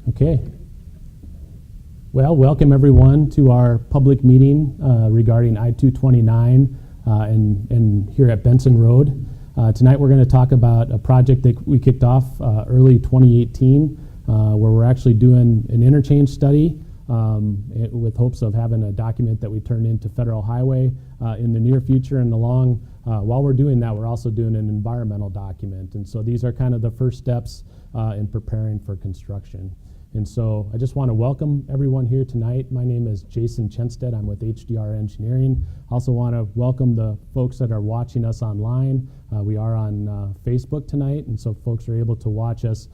Okay. Well, welcome everyone to our public meeting regarding I-229 and here at Benson Road. Tonight we're going to talk about a project that we kicked off early 2018 where we're actually doing an interchange study with hopes of having a document that we turn into federal highway in the near future. And while we're doing that, we're also doing an environmental document. And so these are kind of the first steps in preparing for construction. And so I just want to welcome everyone here tonight. My name is Jason Chenstead. I'm with HDR Engineering. Also want to welcome the folks that are watching us online. We are on Facebook tonight, and so folks are able to watch us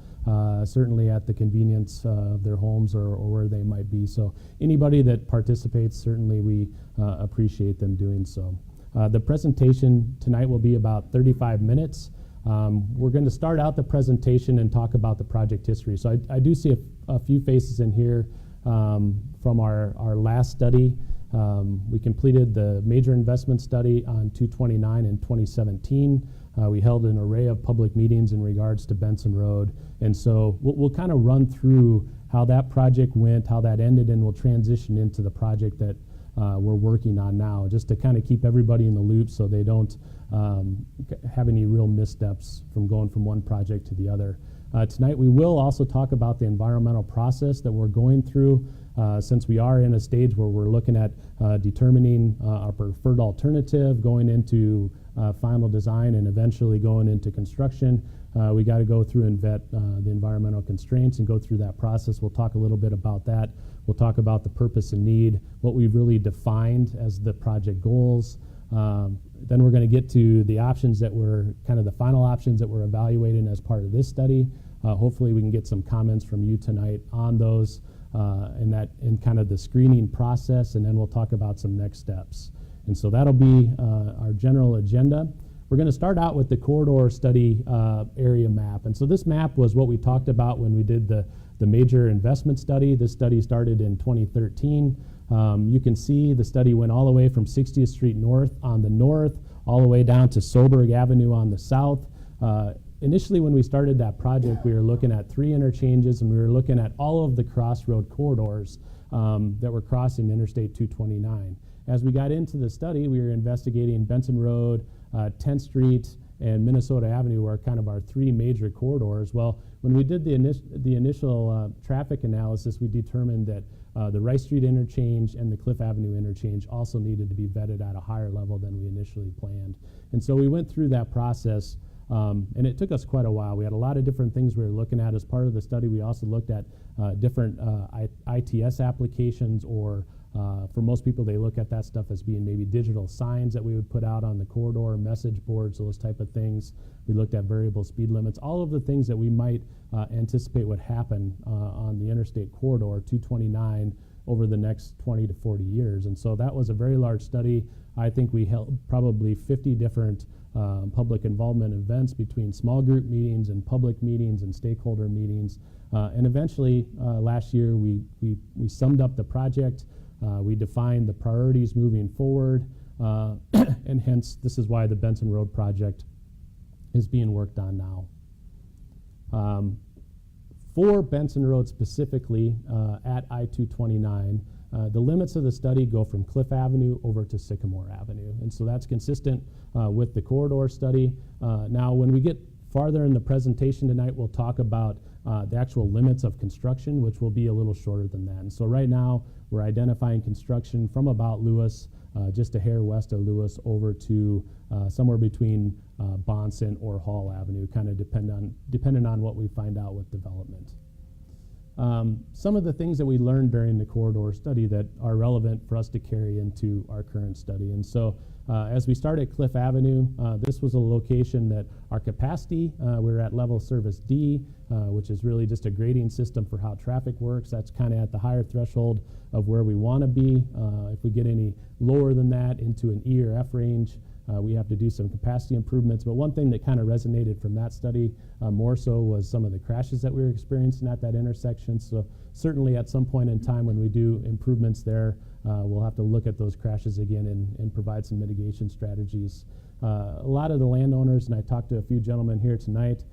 certainly at the convenience of their homes or where they might be. So anybody that participates, certainly we appreciate them doing so. The presentation tonight will be about 35 minutes. We're going to start out the presentation and talk about the project history. So I do see a few faces in here from our last study. We completed the major investment study on 229 in 2017. We held an array of public meetings in regards to Benson Road. And so we'll kind of run through how that project went, how that ended, and we'll transition into the project that we're working on now, just to kind of keep everybody in the loop so they don't have any real missteps from going from one project to the other. Tonight we will also talk about the environmental process that we're going through since we are in a stage where we're looking at determining our preferred alternative, going into final design, and eventually going into construction. We got to go through and vet the environmental constraints and go through that process. We'll talk a little bit about that. We'll talk about the purpose and need, what we've really defined as the project goals. Then we're going to get to the options that were kind of the final options that we're evaluating as part of this study. Hopefully we can get some comments from you tonight on those in kind of the screening process, and then we'll talk about some next steps. And so that'll be our general agenda. We're going to start out with the corridor study area map. And so this map was what we talked about when we did the major investment study. This study started in 2013. You can see the study went all the way from 60th Street North on the north, all the way down to Soberg Avenue on the south. Initially, when we started that project, we were looking at 3 interchanges, and we were looking at all of the crossroad corridors that were crossing Interstate 229. As we got into the study, we were investigating Benson Road, 10th Street, and Minnesota Avenue were kind of our 3 major corridors. Well, when we did the initial traffic analysis, we determined that the Rice Street interchange and the Cliff Avenue interchange also needed to be vetted at a higher level than we initially planned. And so we went through that process, and it took us quite a while. We had a lot of different things we were looking at as part of the study. We also looked at different ITS applications, or for most people, they look at that stuff as being maybe digital signs that we would put out on the corridor, message boards, those type of things. We looked at variable speed limits, all of the things that we might anticipate would happen on the interstate corridor 229 over the next 20 to 40 years. And so that was a very large study. I think we held probably 50 different public involvement events between small group meetings and public meetings and stakeholder meetings. And eventually, last year, we summed up the project. We defined the priorities moving forward, and hence this is why the Benson Road project is being worked on now. For Benson Road specifically at I-229, the limits of the study go from Cliff Avenue over to Sycamore Avenue, and so that's consistent with the corridor study. Now, when we get farther in the presentation tonight, we'll talk about the actual limits of construction, which will be a little shorter than that. And so right now, we're identifying construction from about Lewis, just a hair west of Lewis, over to somewhere between Bonson or Hall Avenue, kind of depending on what we find out with development. Some of the things that we learned during the corridor study that are relevant for us to carry into our current study. And so as we start at Cliff Avenue, this was a location that our capacity, we're at level service D, which is really just a grading system for how traffic works. That's kind of at the higher threshold of where we want to be. If we get any lower than that into an E or F range, we have to do some capacity improvements. But one thing that kind of resonated from that study more so was some of the crashes that we were experiencing at that intersection. So certainly at some point in time when we do improvements there, we'll have to look at those crashes again and provide some mitigation strategies. A lot of the landowners, and I talked to a few gentlemen here tonight,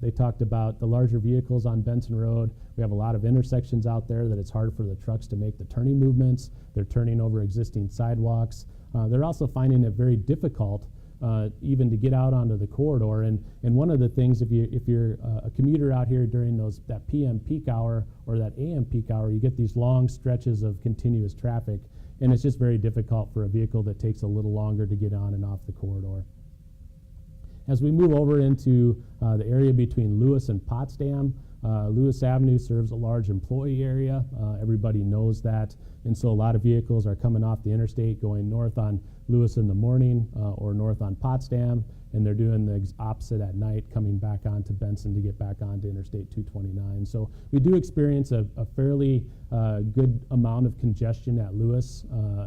they talked about the larger vehicles on Benson Road. We have a lot of intersections out there that it's hard for the trucks to make the turning movements. They're turning over existing sidewalks. They're also finding it very difficult even to get out onto the corridor. And one of the things, if you're a commuter out here during that PM peak hour or that AM peak hour, you get these long stretches of continuous traffic, and it's just very difficult for a vehicle that takes a little longer to get on and off the corridor. As we move over into the area between Lewis and Potsdam, Lewis Avenue serves a large employee area. Everybody knows that. And so a lot of vehicles are coming off the interstate going north on Lewis in the morning or north on Potsdam, and they're doing the opposite at night, coming back onto Benson to get back onto Interstate 229. So we do experience a fairly good amount of congestion at Lewis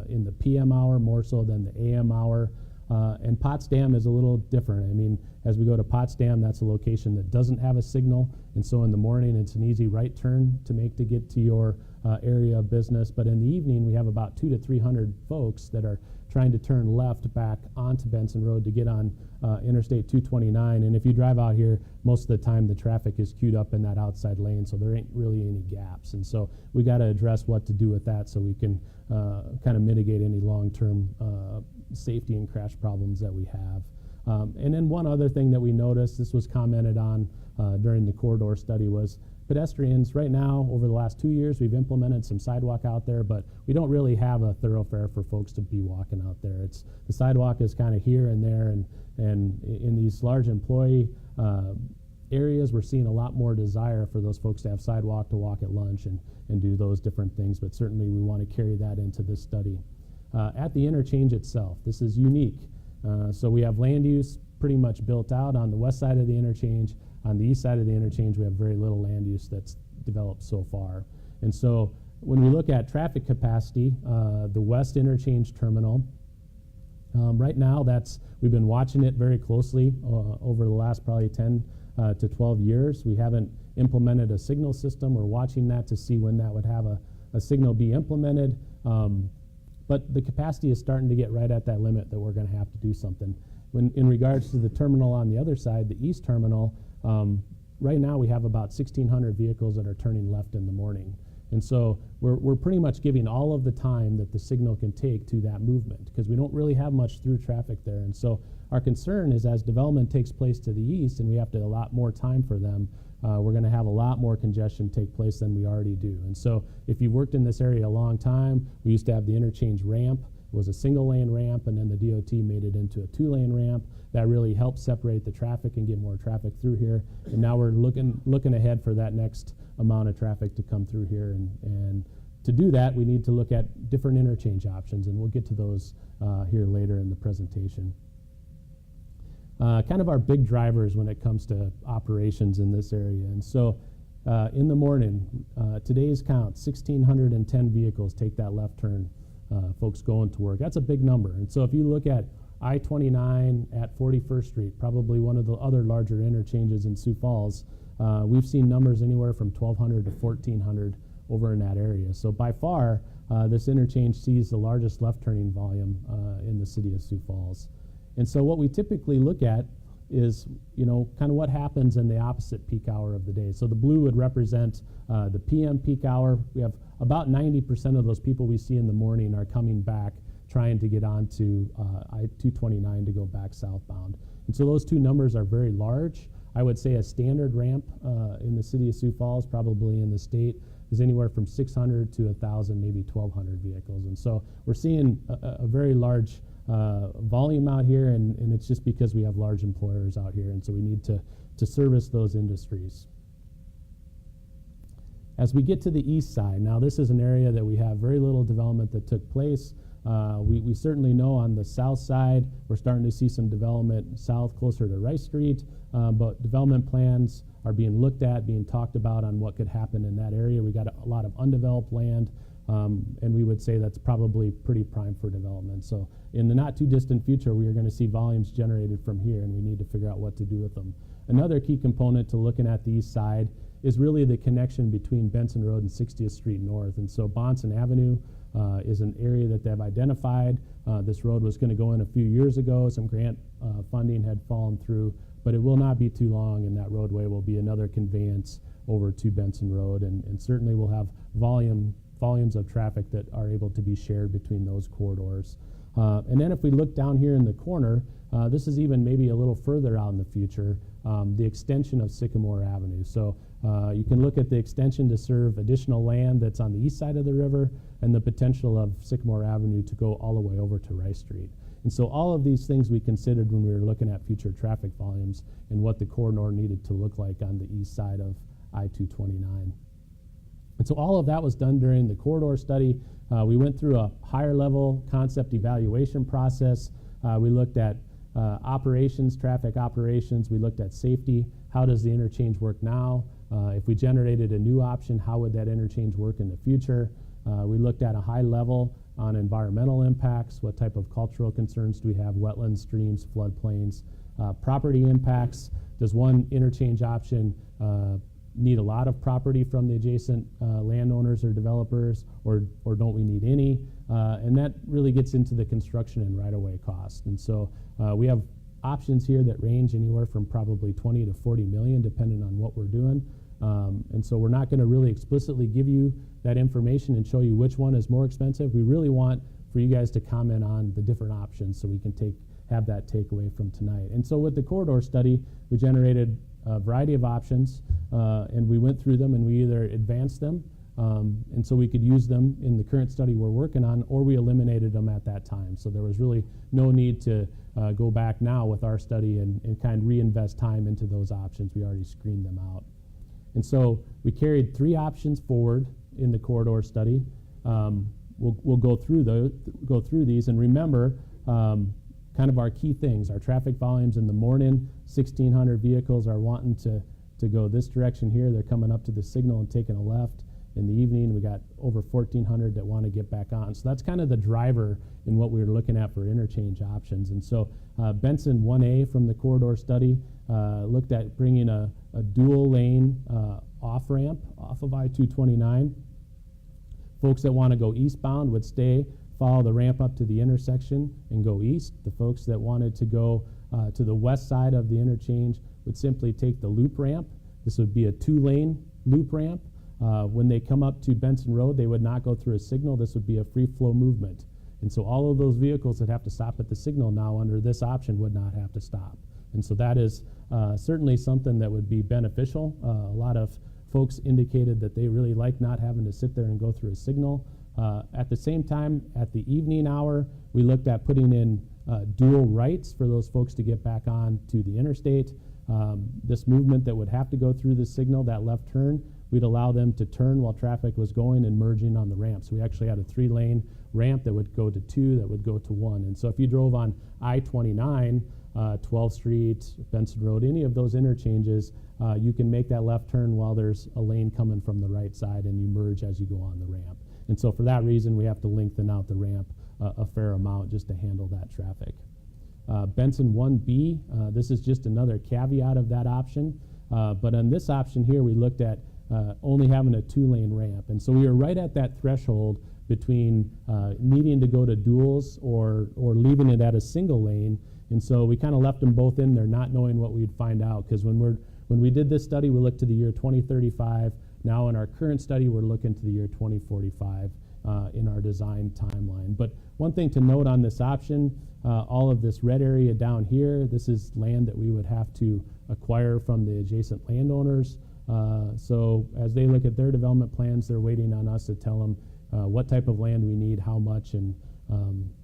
in the PM hour, more so than the AM hour. And Potsdam is a little different. I mean, as we go to Potsdam, that's a location that doesn't have a signal, and so in the morning it's an easy right turn to make to get to your area of business. But in the evening, we have about 200 to 300 folks that are trying to turn left back onto Benson Road to get on Interstate 229. And if you drive out here, most of the time the traffic is queued up in that outside lane, so there ain't really any gaps. And so we got to address what to do with that so we can kind of mitigate any long-term safety and crash problems that we have. And then one other thing that we noticed, this was commented on during the corridor study, was pedestrians. Right now, over the last 2 years, we've implemented some sidewalk out there, but we don't really have a thoroughfare for folks to be walking out there. The sidewalk is kind of here and there, and in these large employee areas, we're seeing a lot more desire for those folks to have sidewalk to walk at lunch and do those different things, but certainly we want to carry that into this study. At the interchange itself, this is unique. So we have land use pretty much built out on the west side of the interchange. On the east side of the interchange, we have very little land use that's developed so far. And so when we look at traffic capacity, the west interchange terminal, right now we've been watching it very closely over the last probably 10 to 12 years. We haven't implemented a signal system. We're watching that to see when that would have a signal be implemented. But the capacity is starting to get right at that limit that we're going to have to do something. In regards to the terminal on the other side, the east terminal, right now we have about 1,600 vehicles that are turning left in the morning. And so we're pretty much giving all of the time that the signal can take to that movement because we don't really have much through traffic there. And so our concern is as development takes place to the east and we have to allot more time for them, we're going to have a lot more congestion take place than we already do. And so if you've worked in this area a long time, we used to have the interchange ramp. It was a single lane ramp, and then the DOT made it into a 2-lane ramp. That really helped separate the traffic and get more traffic through here. And now we're looking ahead for that next amount of traffic to come through here. And to do that, we need to look at different interchange options, and we'll get to those here later in the presentation. Kind of our big drivers when it comes to operations in this area. And so in the morning, today's count, 1,610 vehicles take that left turn, folks going to work. That's a big number. And so if you look at I-29 at 41st Street, probably one of the other larger interchanges in Sioux Falls, we've seen numbers anywhere from 1,200 to 1,400 over in that area. So by far, this interchange sees the largest left turning volume in the city of Sioux Falls. And so what we typically look at is, kind of what happens in the opposite peak hour of the day. So the blue would represent the PM peak hour. We have about 90% of those people we see in the morning are coming back trying to get onto I-229 to go back southbound. And so those two numbers are very large. I would say a standard ramp in the city of Sioux Falls, probably in the state, is anywhere from 600 to 1,000, maybe 1,200 vehicles. And so we're seeing a very large volume out here, and it's just because we have large employers out here, and so we need to service those industries. As we get to the east side, now this is an area that we have very little development that took place. We certainly know on the south side, we're starting to see some development south closer to Rice Street, but development plans are being looked at, being talked about on what could happen in that area. We got a lot of undeveloped land and we would say that's probably pretty prime for development. So in the not too distant future, we are going to see volumes generated from here, and we need to figure out what to do with them. Another key component to looking at the east side is really the connection between Benson Road and 60th Street North. And so Bonson Avenue is an area that they've identified. This road was going to go in a few years ago. Some grant funding had fallen through, but it will not be too long, and that roadway will be another conveyance over to Benson Road, and certainly we'll have volumes of traffic that are able to be shared between those corridors. And then if we look down here in the corner, this is even maybe a little further out in the future, the extension of Sycamore Avenue. So you can look at the extension to serve additional land that's on the east side of the river, and the potential of Sycamore Avenue to go all the way over to Rice Street. And so all of these things we considered when we were looking at future traffic volumes and what the corridor needed to look like on the east side of I-229. And so all of that was done during the corridor study. We went through a higher level concept evaluation process. We looked at operations, traffic operations. We looked at safety. How does the interchange work now? If we generated a new option, how would that interchange work in the future? We looked at a high level on environmental impacts. What type of cultural concerns do we have? Wetlands, streams, floodplains, property impacts. Does one interchange option need a lot of property from the adjacent landowners or developers, or don't we need any? And that really gets into the construction and right-of-way cost. And so we have options here that range anywhere from probably 20 to 40 million, depending on what we're doing. And so we're not going to really explicitly give you that information and show you which one is more expensive. We really want for you guys to comment on the different options so we can have that takeaway from tonight. And so with the corridor study, we generated a variety of options, and we went through them, and we either advanced them, and so we could use them in the current study we're working on, or we eliminated them at that time. So there was really no need to go back now with our study and kind of reinvest time into those options. We already screened them out. And so we carried 3 options forward in the corridor study. We'll go through these, and remember kind of our key things. Our traffic volumes in the morning, 1,600 vehicles are wanting to go this direction here. They're coming up to the signal and taking a left. In the evening, we got over 1,400 that want to get back on. So that's kind of the driver in what we were looking at for interchange options. And so Benson 1A from the corridor study looked at bringing a dual lane off-ramp off of I-229. Folks that want to go eastbound would follow the ramp up to the intersection and go east. The folks that wanted to go to the west side of the interchange would simply take the loop ramp. This would be a 2-lane loop ramp. When they come up to Benson Road, they would not go through a signal. This would be a free flow movement. And so all of those vehicles that have to stop at the signal now under this option would not have to stop. And so that is certainly something that would be beneficial. A lot of folks indicated that they really like not having to sit there and go through a signal. At the same time, at the evening hour, we looked at putting in dual rights for those folks to get back on to the interstate. This movement that would have to go through the signal, that left turn, we'd allow them to turn while traffic was going and merging on the ramp. So we actually had a 3-lane ramp that would go to 2, that would go to 1. And so if you drove on I-29, 12th Street, Benson Road, any of those interchanges, you can make that left turn while there's a lane coming from the right side, and you merge as you go on the ramp. And so for that reason, we have to lengthen out the ramp a fair amount just to handle that traffic. Benson 1B, this is just another caveat of that option. But on this option here, we looked at only having a 2-lane ramp. And so we were right at that threshold between needing to go to duals or leaving it at a single lane. And so we kind of left them both in there, not knowing what we'd find out. Because when we did this study, we looked to the year 2035. Now in our current study, we're looking to the year 2045 in our design timeline. But one thing to note on this option, all of this red area down here, this is land that we would have to acquire from the adjacent landowners. So as they look at their development plans, they're waiting on us to tell them what type of land we need, how much, and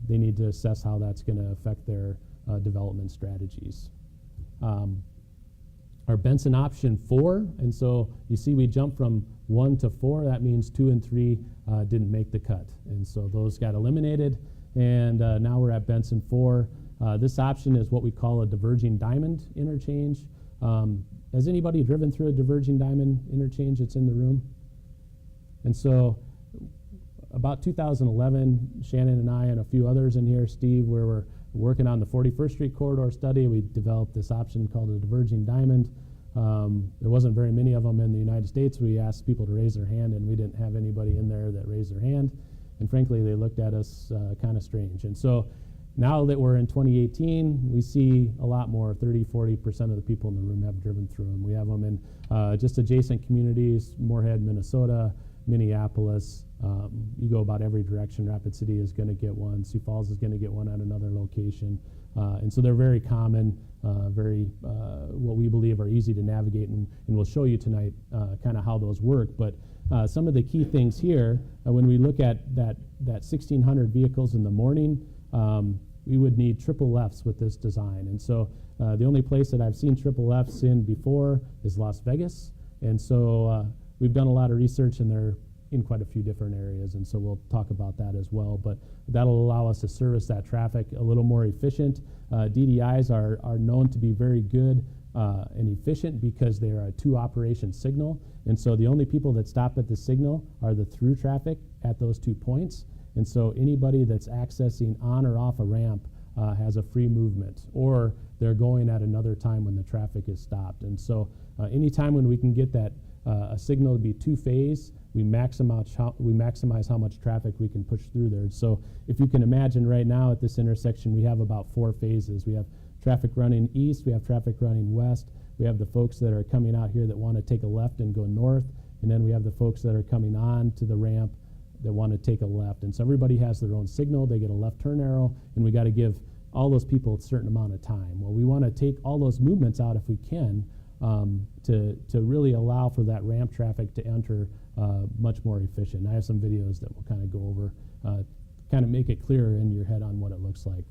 they need to assess how that's going to affect their development strategies. Our Benson option 4, and so you see we jumped from 1 to 4. That means 2 and 3 didn't make the cut, and so those got eliminated. And now we're at Benson 4. This option is what we call a diverging diamond interchange. Has anybody driven through a diverging diamond interchange that's in the room? And so about 2011, Shannon and I and a few others in here, Steve, where we're working on the 41st Street corridor study. We developed this option called a diverging diamond. There wasn't very many of them in the United States. We asked people to raise their hand, and we didn't have anybody in there that raised their hand. And frankly, they looked at us kind of strange. And so now that we're in 2018, we see a lot more. 30–40% of the people in the room have driven through them. We have them in just adjacent communities: Moorhead, Minnesota, Minneapolis. You go about every direction. Rapid City is going to get one. Sioux Falls is going to get one at another location. And so they're very common, very what we believe are easy to navigate, and we'll show you tonight kind of how those work. But some of the key things here, when we look at that 1,600 vehicles in the morning, we would need triple lefts with this design. And so the only place that I've seen triple lefts in before is Las Vegas. And so we've done a lot of research, and they're in quite a few different areas, and so we'll talk about that as well. But that'll allow us to service that traffic a little more efficient. DDIs are known to be very good and efficient because they are a two-operation signal, and so the only people that stop at the signal are the through traffic at those 2 points. And so anybody that's accessing on or off a ramp has a free movement, or they're going at another time when the traffic is stopped. And so anytime when we can get that a signal to be two-phase, we maximize how much traffic we can push through there. So if you can imagine right now at this intersection, we have about 4 phases. We have traffic running east, we have traffic running west, we have the folks that are coming out here that want to take a left and go north, and then we have the folks that are coming on to the ramp that want to take a left. And so everybody has their own signal. They get a left turn arrow, and we got to give all those people a certain amount of time. Well, we want to take all those movements out if we can, to really allow for that ramp traffic to enter much more efficient. I have some videos that will kind of go over, kind of make it clearer in your head on what it looks like.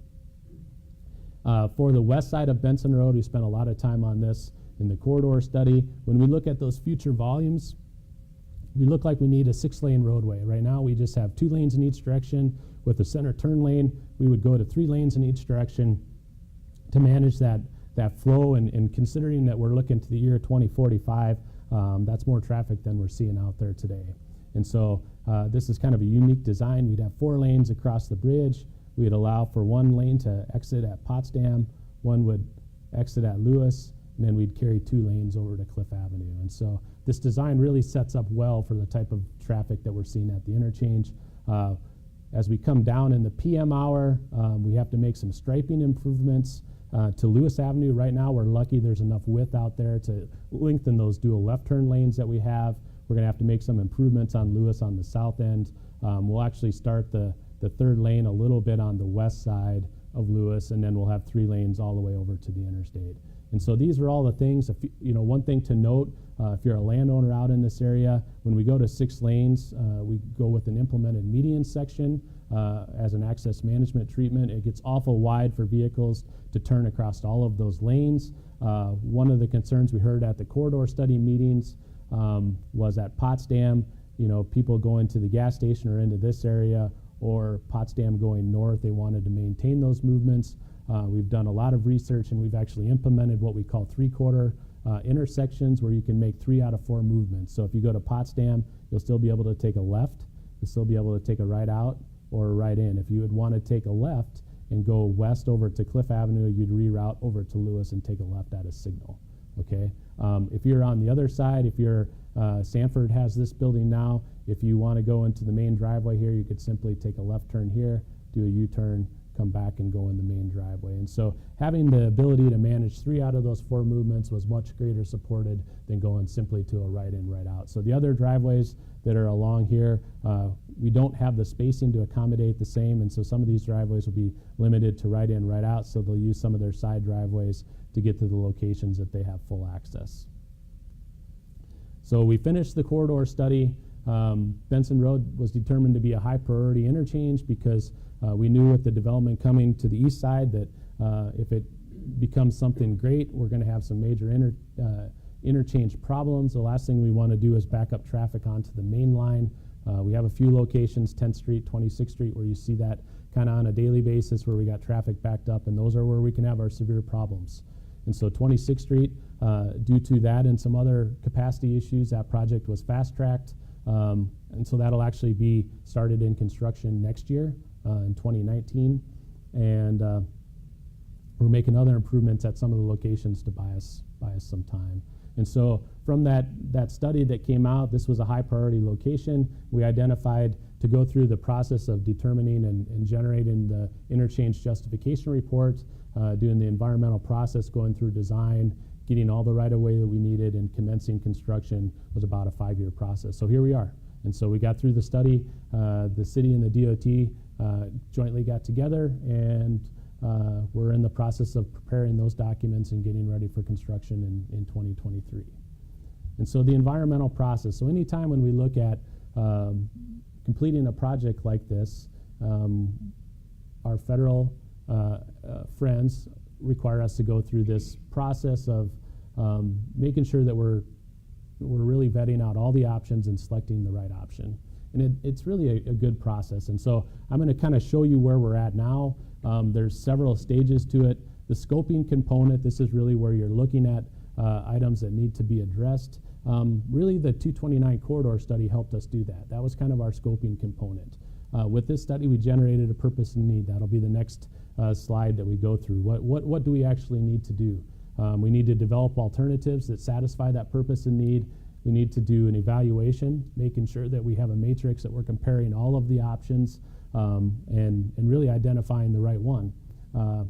For the west side of Benson Road, we spent a lot of time on this in the corridor study. When we look at those future volumes, we look like we need a 6-lane roadway. Right now we just have 2 lanes in each direction with a center turn lane. We would go to 3 lanes in each direction to manage that flow, and considering that we're looking to the year 2045, that's more traffic than we're seeing out there today. And so this is kind of a unique design. We'd have 4 lanes across the bridge. We'd allow for 1 lane to exit at Potsdam, 1 would exit at Lewis, and then we'd carry 2 lanes over to Cliff Avenue. And so this design really sets up well for the type of traffic that we're seeing at the interchange. As we come down in the PM hour, we have to make some striping improvements to Lewis Avenue. Right now we're lucky there's enough width out there to lengthen those dual left turn lanes that we have. We're going to have to make some improvements on Lewis on the south end. We'll actually start the 3rd lane a little bit on the west side of Lewis, and then we'll have 3 lanes all the way over to the interstate. And so these are all the things. If one thing to note, if you're a landowner out in this area, when we go to 6 lanes, we go with an implemented median section as an access management treatment. It gets awful wide for vehicles to turn across all of those lanes. One of the concerns we heard at the corridor study meetings was at Potsdam, people going to the gas station or into this area, or Potsdam going north, they wanted to maintain those movements. We've done a lot of research, and we've actually implemented what we call 3/4 intersections, where you can make 3 out of 4 movements. So if you go to Potsdam, you'll still be able to take a left, you'll still be able to take a right out or a right in. If you would want to take a left and go west over to Cliff Avenue, you'd reroute over to Lewis and take a left at a signal. Okay. If you're on the other side, if you're Sanford has this building now, if you want to go into the main driveway here, you could simply take a left turn here, do a U-turn, come back and go in the main driveway. And so having the ability to manage 3 out of those 4 movements was much greater supported than going simply to a right in, right out. So the other driveways that are along here, we don't have the spacing to accommodate the same, and so some of these driveways will be limited to right in, right out, so they'll use some of their side driveways to get to the locations that they have full access. So we finished the corridor study. Benson Road was determined to be a high priority interchange because we knew with the development coming to the east side that if it becomes something great, we're going to have some major interchange problems. The last thing we want to do is back up traffic onto the main line. We have a few locations, 10th Street, 26th Street, where you see that kind of on a daily basis where we got traffic backed up, and those are where we can have our severe problems. And so 26th Street, due to that and some other capacity issues, that project was fast-tracked. And so that'll actually be started in construction next year in 2019. And we're making other improvements at some of the locations to buy us some time. And so from that study that came out, this was a high priority location. We identified to go through the process of determining and generating the interchange justification report, doing the environmental process, going through design, getting all the right-of-way that we needed, and commencing construction was about a 5-year process. So here we are. And so we got through the study. The city and the DOT jointly got together, and we're in the process of preparing those documents and getting ready for construction in 2023. And so the environmental process. So anytime when we look at completing a project like this, our federal friends require us to go through this process of making sure that we're really vetting out all the options and selecting the right option. And it's really a good process. And so I'm going to kind of show you where we're at now. There's several stages to it. The scoping component, this is really where you're looking at items that need to be addressed. Really, the 229 corridor study helped us do that. That was kind of our scoping component. With this study, we generated a purpose and need. That'll be the next slide that we go through. What do we actually need to do? We need to develop alternatives that satisfy that purpose and need. We need to do an evaluation, making sure that we have a matrix that we're comparing all of the options and really identifying the right one. And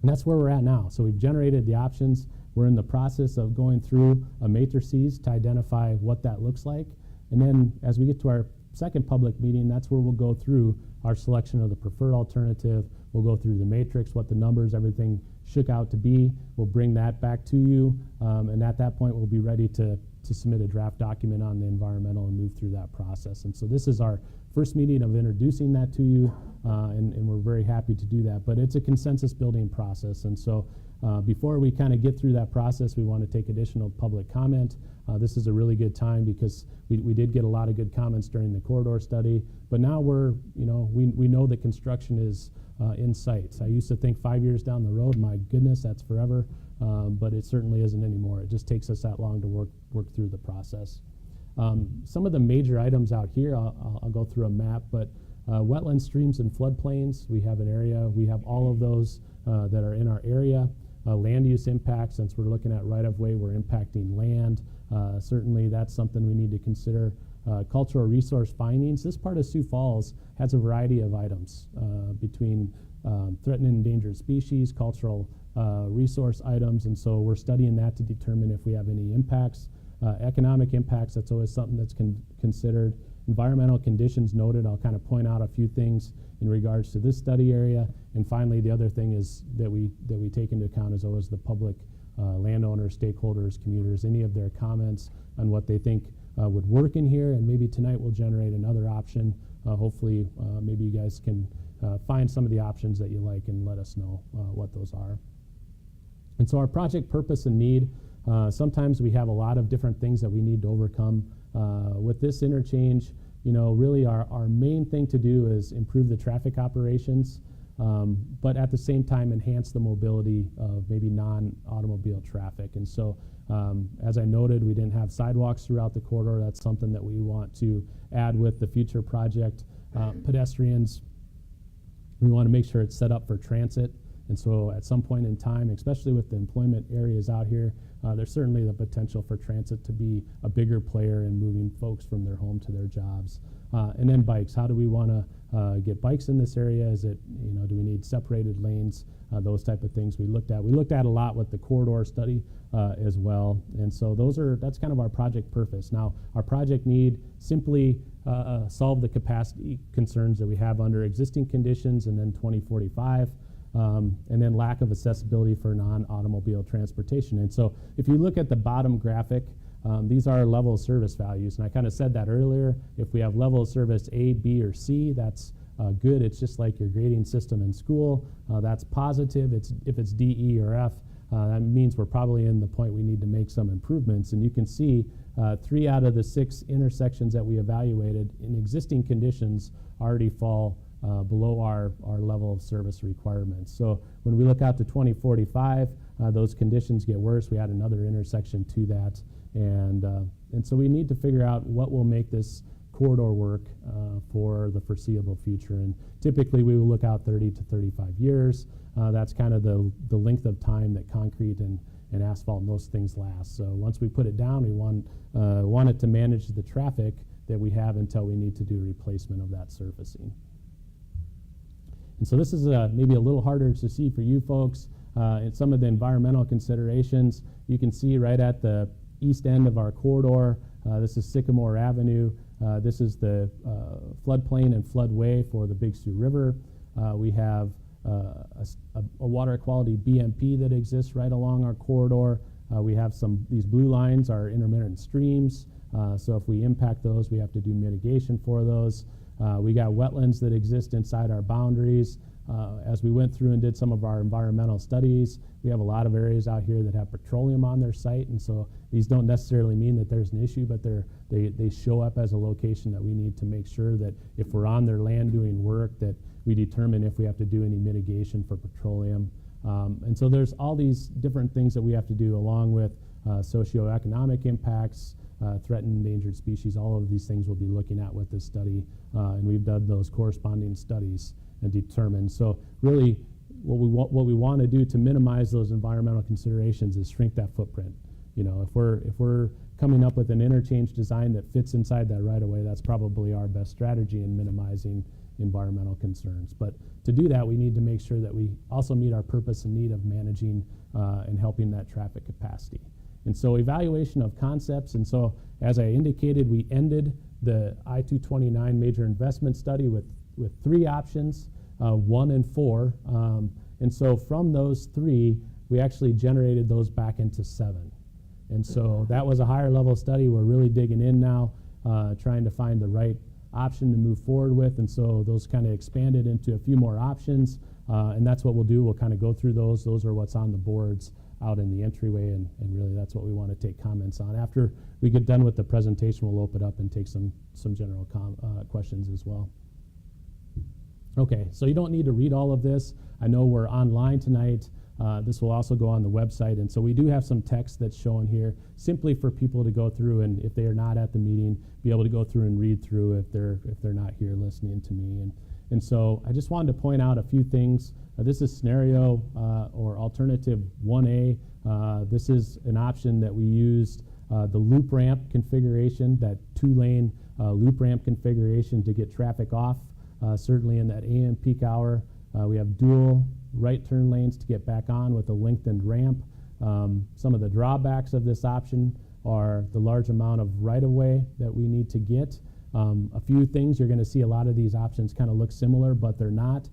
that's where we're at now. So we've generated the options. We're in the process of going through a matrices to identify what that looks like. And then as we get to our second public meeting, that's where we'll go through our selection of the preferred alternative. We'll go through the matrix, what the numbers, everything shook out to be. We'll bring that back to you. And at that point, we'll be ready to submit a draft document on the environmental and move through that process. And so this is our first meeting of introducing that to you, and we're very happy to do that. But it's a consensus building process. And so before we kind of get through that process, we want to take additional public comment. This is a really good time because we did get a lot of good comments during the corridor study. But now we know that construction is in sight. I used to think 5 years down the road, my goodness, that's forever. But it certainly isn't anymore. It just takes us that long to work through the process. Some of the major items out here, I'll go through a map, but wetlands, streams, and floodplains, we have an area. We have all of those that are in our area. Land use impacts, since we're looking at right-of-way, we're impacting land. Certainly that's something we need to consider. Cultural resource findings. This part of Sioux Falls has a variety of items between threatened and endangered species, cultural resource items, and so we're studying that to determine if we have any impacts. Economic impacts, that's always something that's considered. Environmental conditions noted, I'll kind of point out a few things in regards to this study area. And finally, the other thing is that we take into account is always the public, landowners, stakeholders, commuters, any of their comments on what they think would work in here. And maybe tonight we'll generate another option. Hopefully, maybe you guys can find some of the options that you like and let us know what those are. And so our project purpose and need, sometimes we have a lot of different things that we need to overcome. With this interchange, really our main thing to do is improve the traffic operations, but at the same time enhance the mobility of maybe non-automobile traffic. And so, as I noted, we didn't have sidewalks throughout the corridor. That's something that we want to add with the future project. Pedestrians, we want to make sure it's set up for transit. And so at some point in time, especially with the employment areas out here, there's certainly the potential for transit to be a bigger player in moving folks from their home to their jobs. And then bikes, how do we want to get bikes in this area? Is it, do we need separated lanes? Those type of things we looked at. We looked at a lot with the corridor study as well. And so that's kind of our project purpose. Now, our project need, simply solve the capacity concerns that we have under existing conditions, and then 2045. And then lack of accessibility for non-automobile transportation. And so if you look at the bottom graphic, these are level of service values. And I kind of said that earlier. If we have level of service A, B, or C, that's good. It's just like your grading system in school. That's positive. If it's D, E, or F, that means we're probably in the point we need to make some improvements. And you can see 3 out of the 6 intersections that we evaluated in existing conditions already fall below our level of service requirements. So when we look out to 2045, those conditions get worse. We add another intersection to that, and so we need to figure out what will make this corridor work for the foreseeable future. And typically we will look out 30 to 35 years. That's kind of the length of time that concrete and asphalt, most things last. So once we put it down, we want it to manage the traffic that we have until we need to do replacement of that surfacing. And so this is maybe a little harder to see for you folks. In some of the environmental considerations, you can see right at the east end of our corridor, this is Sycamore Avenue. This is the floodplain and floodway for the Big Sioux River. We have a water quality BMP that exists right along our corridor. We have these blue lines are intermittent streams. So if we impact those, we have to do mitigation for those. We got wetlands that exist inside our boundaries. As we went through and did some of our environmental studies, we have a lot of areas out here that have petroleum on their site, and so these don't necessarily mean that there's an issue, but they show up as a location that we need to make sure that if we're on their land doing work, that we determine if we have to do any mitigation for petroleum. And so there's all these different things that we have to do, along with socioeconomic impacts, threatened endangered species. All of these things we'll be looking at with this study, and we've done those corresponding studies and determined. So really what we want to do to minimize those environmental considerations is shrink that footprint. You know, if we're coming up with an interchange design that fits inside that right of way, that's probably our best strategy in minimizing environmental concerns. But to do that, we need to make sure that we also meet our purpose and need of managing and helping that traffic capacity. And so evaluation of concepts, and so as I indicated, we ended the I-229 major investment study with 3 options, 1 and 4. And so from those 3, we actually generated those back into 7. And so that was a higher level study. We're really digging in now, trying to find the right option to move forward with. And so those kind of expanded into a few more options. And that's what we'll do. We'll kind of go through those. Those are what's on the boards out in the entryway, and really that's what we want to take comments on. After we get done with the presentation, we'll open up and take some general questions as well. Okay, so you don't need to read all of this. I know we're online tonight. This will also go on the website, and so we do have some text that's shown here simply for people to go through, and if they are not at the meeting, be able to go through and read through if they're not here listening to me. And so I just wanted to point out a few things. This is scenario or alternative 1A. This is an option that we used, the loop ramp configuration, that 2-lane loop ramp configuration to get traffic off, certainly in that AM peak hour. We have dual right turn lanes to get back on with a lengthened ramp. Some of the drawbacks of this option are the large amount of right-of-way that we need to get. A few things, you're going to see a lot of these options kind of look similar, but they're not.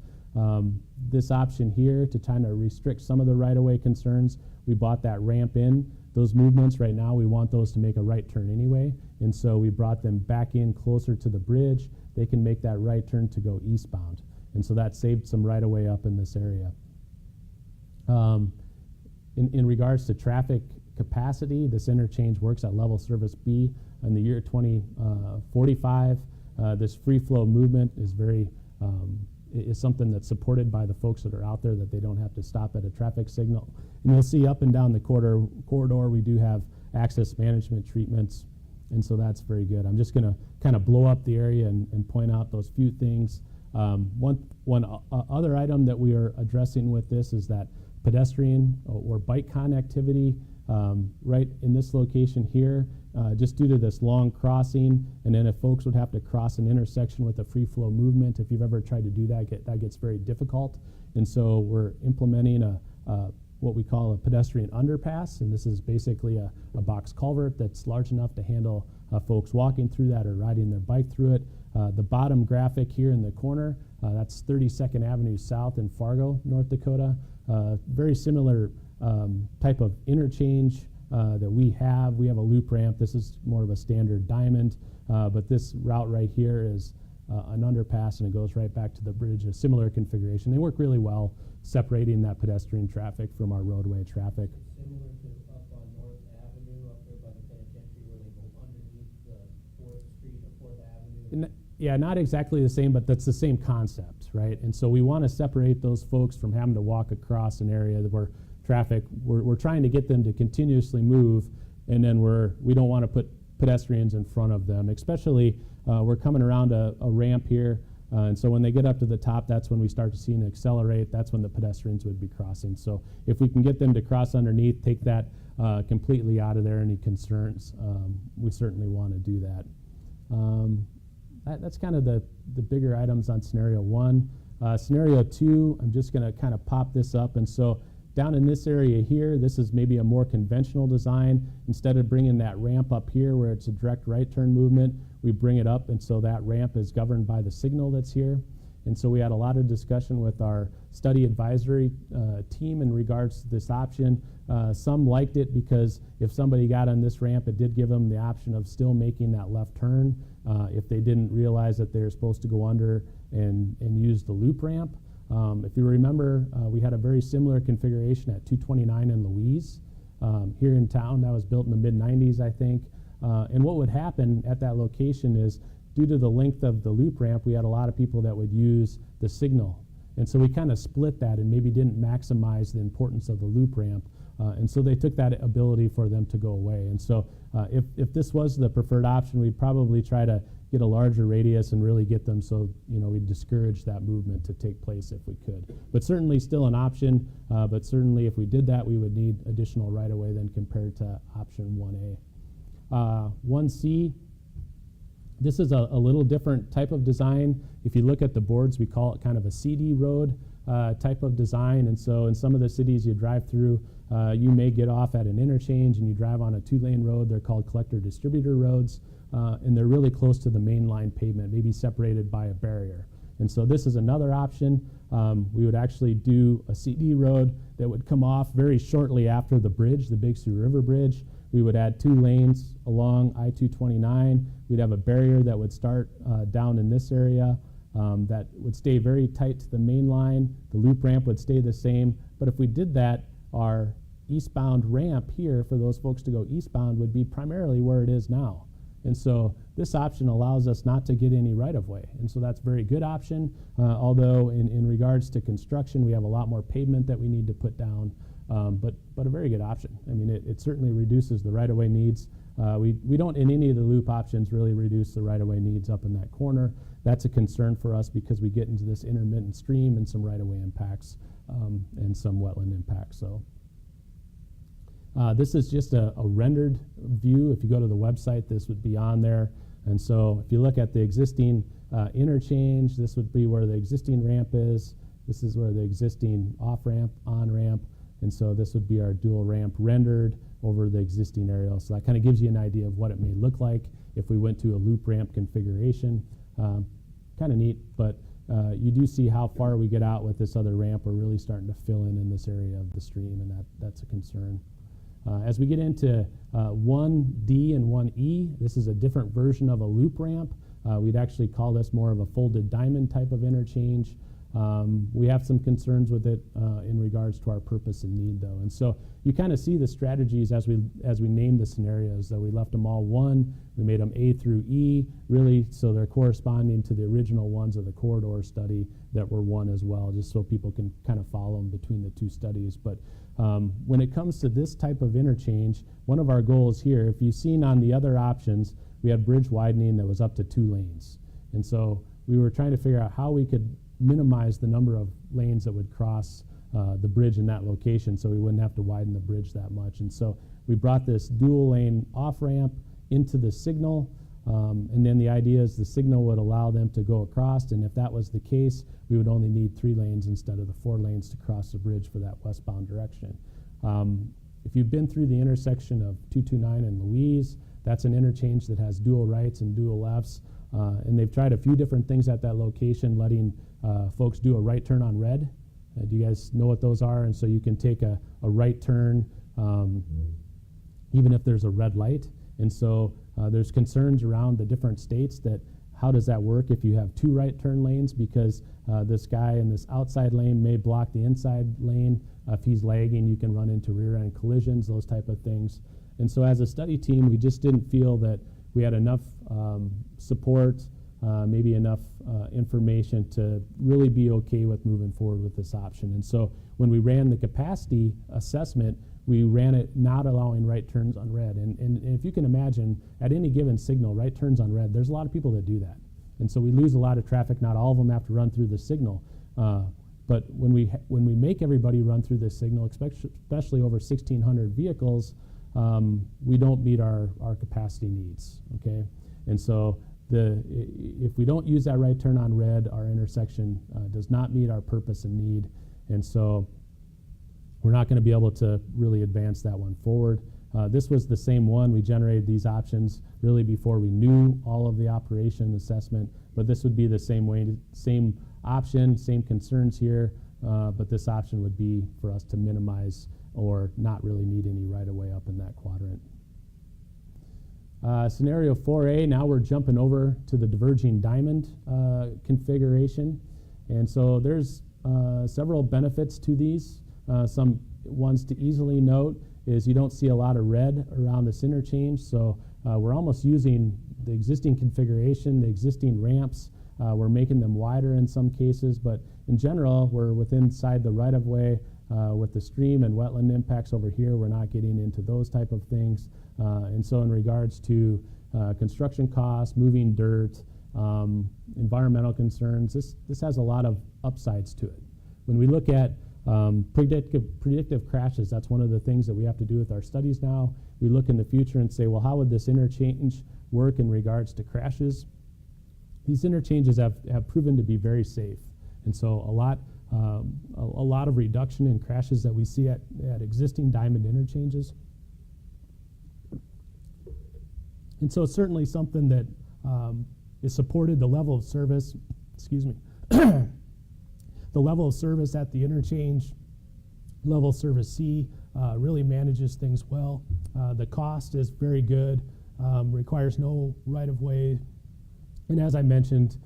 This option here, to kind of restrict some of the right-of-way concerns, we bought that ramp in. Those movements right now, we want those to make a right turn anyway, and so we brought them back in closer to the bridge. They can make that right turn to go eastbound, and so that saved some right-of-way up in this area. In regards to traffic capacity, this interchange works at level service B. In the year 2045, this free flow movement is something that's supported by the folks that are out there, that they don't have to stop at a traffic signal. And you'll see up and down the corridor we do have access management treatments, and so that's very good. I'm just going to kind of blow up the area and point out those few things. One other item that we are addressing with this is that pedestrian or bike connectivity right in this location here, just due to this long crossing, and then if folks would have to cross an intersection with a free flow movement, if you've ever tried to do that, that gets very difficult. And so we're implementing what we call a pedestrian underpass, and this is basically a box culvert that's large enough to handle folks walking through that or riding their bike through it. The bottom graphic here in the corner, that's 32nd Avenue South in Fargo, North Dakota. Very similar type of interchange that we have. We have a loop ramp. This is more of a standard diamond, but this route right here is an underpass, and it goes right back to the bridge, a similar configuration. They work really well, separating that pedestrian traffic from our roadway traffic. Similar to up on North Avenue, up there by the penitentiary, where they go underneath the 4th Street or 4th Avenue. Yeah, not exactly the same, but that's the same concept, right? And so we want to separate those folks from having to walk across an area that we're traffic, we're trying to get them to continuously move, and then we don't want to put pedestrians in front of them, especially we're coming around a ramp here, and so when they get up to the top, that's when we start to see them accelerate. That's when the pedestrians would be crossing. So if we can get them to cross underneath, take that completely out of there, any concerns, we certainly want to do that. That's kind of the bigger items on scenario 1. Scenario 2, I'm just going to kind of pop this up, and so down in this area here, this is maybe a more conventional design. Instead of bringing that ramp up here where it's a direct right turn movement, we bring it up, and so that ramp is governed by the signal that's here. And so we had a lot of discussion with our study advisory team in regards to this option. Some liked it because if somebody got on this ramp, it did give them the option of still making that left turn if they didn't realize that they're supposed to go under and use the loop ramp. If you remember, we had a very similar configuration at 229 in Louise here in town. That was built in the mid-90s, I think. And what would happen at that location is, due to the length of the loop ramp, we had a lot of people that would use the signal. And so we kind of split that and maybe didn't maximize the importance of the loop ramp. And so they took that ability for them to go away. And so if this was the preferred option, we'd probably try to get a larger radius and really get them so, we'd discourage that movement to take place if we could. But certainly still an option, but certainly if we did that, we would need additional right-of-way than compared to option 1A. 1C, this is a little different type of design. If you look at the boards, we call it kind of a CD road type of design. And so in some of the cities you drive through, you may get off at an interchange and you drive on a 2-lane road. They're called collector-distributor roads, and they're really close to the main line pavement, maybe separated by a barrier. And so this is another option. We would actually do a CD road that would come off very shortly after the bridge, the Big Sioux River Bridge. We would add 2 lanes along I-229. We'd have a barrier that would start down in this area that would stay very tight to the main line. The loop ramp would stay the same. But if we did that, our eastbound ramp here for those folks to go eastbound would be primarily where it is now. And so this option allows us not to get any right-of-way. And so that's a very good option, although in regards to construction, we have a lot more pavement that we need to put down, but a very good option. I mean, it certainly reduces the right-of-way needs. We don't, in any of the loop options, really reduce the right-of-way needs up in that corner. That's a concern for us because we get into this intermittent stream and some right-of-way impacts and some wetland impacts. So this is just a rendered view. If you go to the website, this would be on there. And so if you look at the existing interchange, this would be where the existing ramp is. This is where the existing off-ramp, on-ramp. And so this would be our dual ramp rendered over the existing aerial. So that kind of gives you an idea of what it may look like if we went to a loop ramp configuration. Kind of neat, but you do see how far we get out with this other ramp. We're really starting to fill in this area of the stream, and that's a concern. As we get into 1D and 1E, this is a different version of a loop ramp. We'd actually call this more of a folded diamond type of interchange. We have some concerns with it in regards to our purpose and need, though. And so you kind of see the strategies as we name the scenarios. That we left them all 1. We made them A through E, really, so they're corresponding to the original ones of the corridor study that were 1 as well, just so people can kind of follow them between the 2 studies. But when it comes to this type of interchange, one of our goals here, if you've seen on the other options, we had bridge widening that was up to 2 lanes. And so we were trying to figure out how we could minimize the number of lanes that would cross the bridge in that location so we wouldn't have to widen the bridge that much. And so we brought this dual lane off-ramp into the signal, and then the idea is the signal would allow them to go across, and if that was the case, we would only need 3 lanes instead of the 4 lanes to cross the bridge for that westbound direction. If you've been through the intersection of 229 and Louise, that's an interchange that has dual rights and dual lefts, and they've tried a few different things at that location, letting folks do a right turn on red. Do you guys know what those are? And so you can take a right turn even if there's a red light. And so there's concerns around the different states that how does that work if you have 2 right turn lanes, because this guy in this outside lane may block the inside lane. If he's lagging, you can run into rear end collisions, those type of things. And so as a study team, we just didn't feel that we had enough support maybe enough information to really be okay with moving forward with this option. And so when we ran the capacity assessment, we ran it not allowing right turns on red. And if you can imagine, at any given signal, right turns on red, there's a lot of people that do that. And so we lose a lot of traffic. Not all of them have to run through the signal. But when we make everybody run through this signal, especially over 1,600 vehicles, we don't meet our capacity needs, okay? And so if we don't use that right turn on red, our intersection does not meet our purpose and need. And so we're not going to be able to really advance that one forward. This was the same one. We generated these options really before we knew all of the operation assessment, but this would be the same way, same option, same concerns here, but this option would be for us to minimize or not really need any right-of-way up in that quadrant. Scenario 4A, now we're jumping over to the diverging diamond configuration. And so there's several benefits to these. Some ones to easily note is you don't see a lot of red around this interchange, so we're almost using the existing configuration, the existing ramps. We're making them wider in some cases, but in general, we're inside the right-of-way with the stream and wetland impacts over here. We're not getting into those type of things. And so in regards to construction costs, moving dirt, environmental concerns, this has a lot of upsides to it. When we look at predictive crashes, that's one of the things that we have to do with our studies now. We look in the future and say, well, how would this interchange work in regards to crashes? These interchanges have proven to be very safe. And so a lot of reduction in crashes that we see at existing diamond interchanges. And so it's certainly something that is supported. The level of service, the level of service at the interchange, level service C, really manages things well. The cost is very good, requires no right-of-way, and as I mentioned,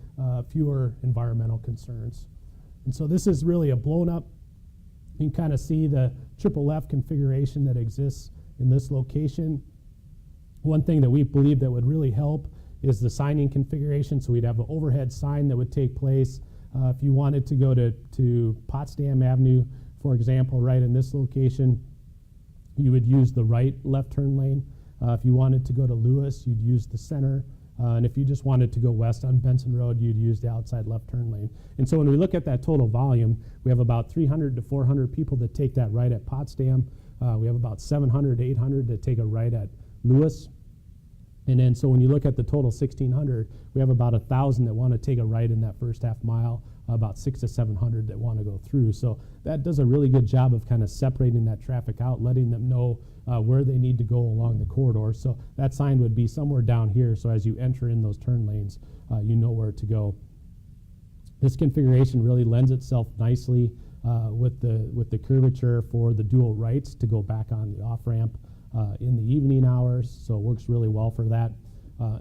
fewer environmental concerns. And so this is really a blown up. You can kind of see the triple F configuration that exists in this location. One thing that we believe that would really help is the signing configuration. So we'd have an overhead sign that would take place. If you wanted to go to Potsdam Avenue, for example, right in this location, you would use the right left turn lane. If you wanted to go to Lewis, you'd use the center. And if you just wanted to go west on Benson Road, you'd use the outside left turn lane. And so when we look at that total volume, we have about 300 to 400 people that take that right at Potsdam. We have about 700 to 800 that take a right at Lewis. And then so when you look at the total 1,600, we have about 1,000 that want to take a right in that first half mile, about 600 to 700 that want to go through. So that does a really good job of kind of separating that traffic out, letting them know where they need to go along the corridor. So that sign would be somewhere down here. So as you enter in those turn lanes, you know where to go. This configuration really lends itself nicely with the curvature for the dual rights to go back on the off-ramp in the evening hours, so it works really well for that.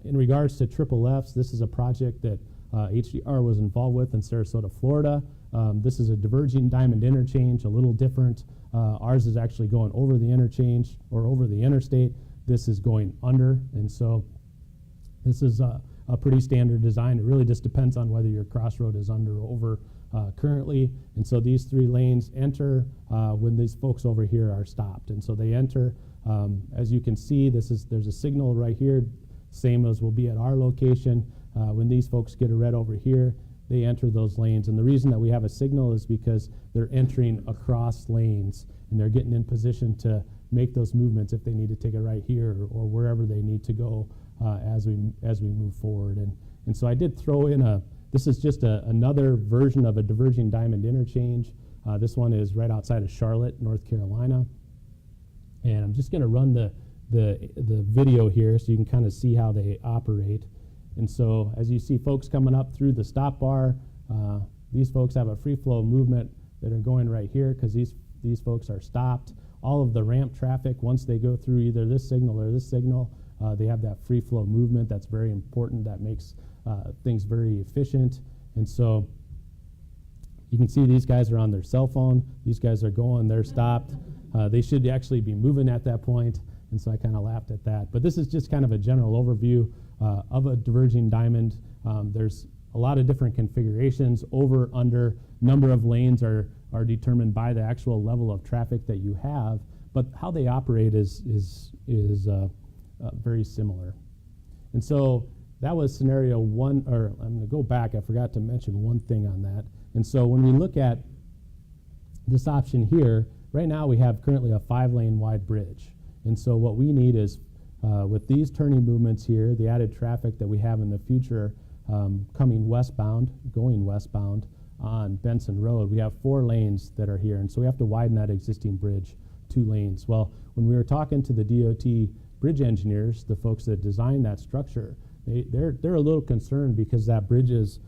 In regards to triple Fs, this is a project that HDR was involved with in Sarasota, Florida. This is a diverging diamond interchange, a little different. Ours is actually going over the interchange or over the interstate. This is going under, and so this is a pretty standard design. It really just depends on whether your crossroad is under or over currently. And so these three lanes enter when these folks over here are stopped. And so they enter. As you can see, there's a signal right here, same as will be at our location. When these folks get a red over here, they enter those lanes. And the reason that we have a signal is because they're entering across lanes and they're getting in position to make those movements if they need to take a right here or wherever they need to go as we move forward. And so I did throw in this is just another version of a diverging diamond interchange. This one is right outside of Charlotte, North Carolina. And I'm just going to run the video here so you can kind of see how they operate. And so as you see folks coming up through the stop bar, these folks have a free flow movement that are going right here because these folks are stopped. All of the ramp traffic, once they go through either this signal or this signal, they have that free flow movement. That's very important. That makes things very efficient. And so you can see these guys are on their cell phone. These guys are going, they're stopped. They should actually be moving at that point. And so I kind of laughed at that. But this is just kind of a general overview of a diverging diamond. There's a lot of different configurations. Over, under, number of lanes are determined by the actual level of traffic that you have, but how they operate is very similar. And so that was scenario one, or I'm going to go back. I forgot to mention one thing on that. And so when we look at this option here, right now we have currently a 5-lane wide bridge. And so what we need is, with these turning movements here, the added traffic that we have in the future coming westbound, going westbound on Benson Road, we have 4 lanes that are here. And so we have to widen that existing bridge 2 lanes. Well, when we were talking to the DOT bridge engineers, the folks that designed that structure, they're a little concerned because that bridge is,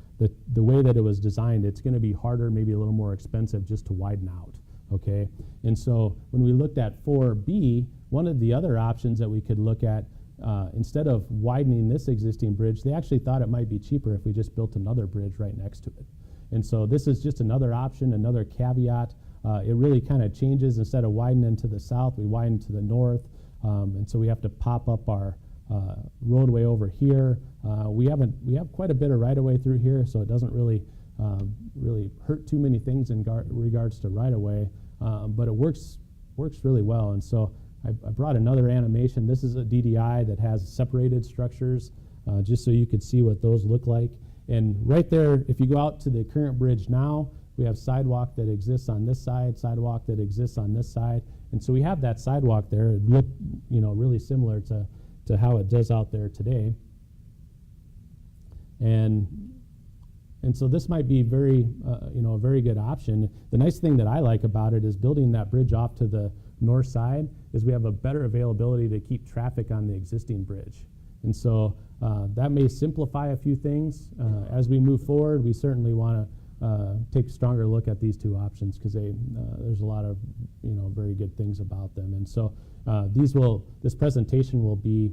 the way that it was designed, it's going to be harder, maybe a little more expensive just to widen out, okay? And so when we looked at 4B, one of the other options that we could look at, instead of widening this existing bridge, they actually thought it might be cheaper if we just built another bridge right next to it. And so this is just another option, another caveat. It really kind of changes. Instead of widening to the south, we widen to the north. And so we have to pop up our roadway over here. We have quite a bit of right-of-way through here, so it doesn't really hurt too many things in regards to right-of-way, but it works really well. And so I brought another animation. This is a DDI that has separated structures, just so you could see what those look like. And right there, if you go out to the current bridge now, we have sidewalk that exists on this side, sidewalk that exists on this side, and so we have that sidewalk there. It looked, really similar to how it does out there today. And so this might be very, a very good option. The nice thing that I like about it is building that bridge off to the north side is we have a better availability to keep traffic on the existing bridge. And so that may simplify a few things. As we move forward, we certainly want to take a stronger look at these 2 options because there's a lot of very good things about them. And so this presentation will be